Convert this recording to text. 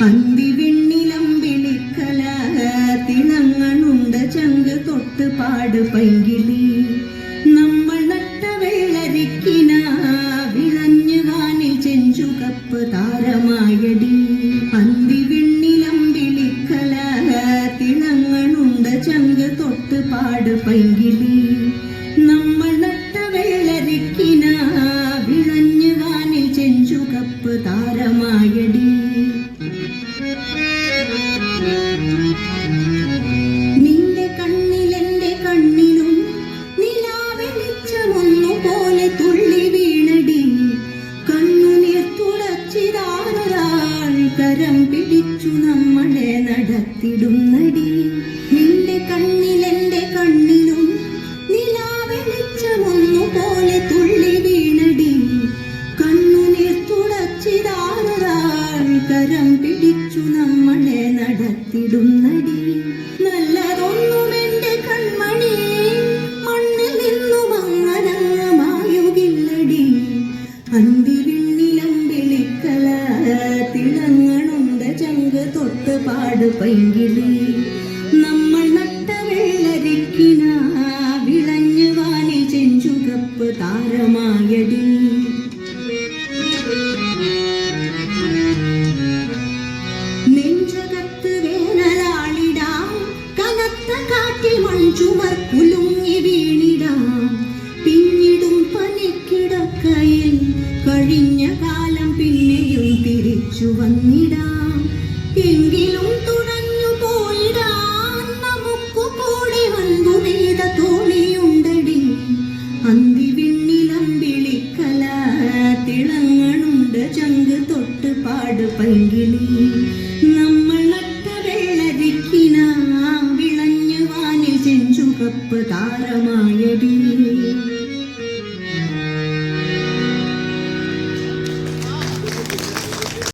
അന്തിവിണ്ണിലമ്പിളിക്കല തിളങ്ങണുണ്ട ചങ്ക് തൊട്ട് പാട് പൈങ്കിളി നമ്മൾ നട്ട വെള്ളരിക്കിന വിളഞ്ഞു കാനിൽ ചെഞ്ചുകപ്പ് താരമായടി അന്തിവിണ്ണിലമ്പിളിക്കല തിളങ്ങണുണ്ട ചങ്ക് തൊട്ട് പാട് പൈങ്കിളി നമ്മൾ നട്ട വെള്ളരിക്കിന വിളഞ്ഞു കാനിൽ ചെഞ്ചുകപ്പ് താരമായടി നിന്റെ കണ്ണിലെന്റെ കണ്ണിലും നിലാവെളിച്ചമൊന്നുപോലെ തുള്ളി വീണടി കണ്ണുനീർ തുളച്ചിതാറൊരാൾ കരം പിടിച്ചു നമ്മളെ നടത്തിടുന്നടി നിന്റെ കണ്ണിലെന്റെ കണ്ണിലും നിലാവെളിച്ചമൊന്നുപോലെ തുള്ളി വീണടി കണ്ണുനീർ തുളച്ചിതാറൊരാൾ കരം പിടിച്ചു നമ്മളെ നടത്തിടുന്നടി നല്ലതൊന്നും എന്റെ കൺമണി മണ്ണിൽ നിന്നും അങ്ങനങ്ങമായുകില്ലടി അന്തിവിണ്ണിലമ്പിളിക്കല തിളങ്ങണുണ്ട ചങ്ക് തൊട്ട് പാട് പൈങ്കിളി നമ്മൾ നട്ട വെള്ളരിക്കിന വിളഞ്ഞു വാനിൽ ചെഞ്ചുകപ്പ് താരമായടി നെഞ്ചകത്ത് വേനലാളിടാം കനത്ത കാറ്റിൽ മൺചുമർ കുലുങ്ങി വീണിടാം പിന്നിടും പനിക്കിടക്കയിൽ കഴിഞ്ഞ കാലം പിന്നെയും തിരിച്ചു വന്നിടാം എങ്കിലും തുഴഞ്ഞു പോയിടാൻ നമുക്ക് കൂടെ വന്നു നെയ്ത തോണിയുണ്ടടി അന്തിവിണ്ണിലമ്പിളിക്കല തിളങ്ങണുണ്ട് ചങ്ക് തൊട്ട് പാട് പൈങ്കിളി നമ്മൾ നട്ട വെള്ളരിക്കിന വിളഞ്ഞു വാനിൽ ചെഞ്ചുകപ്പ് താരമായടി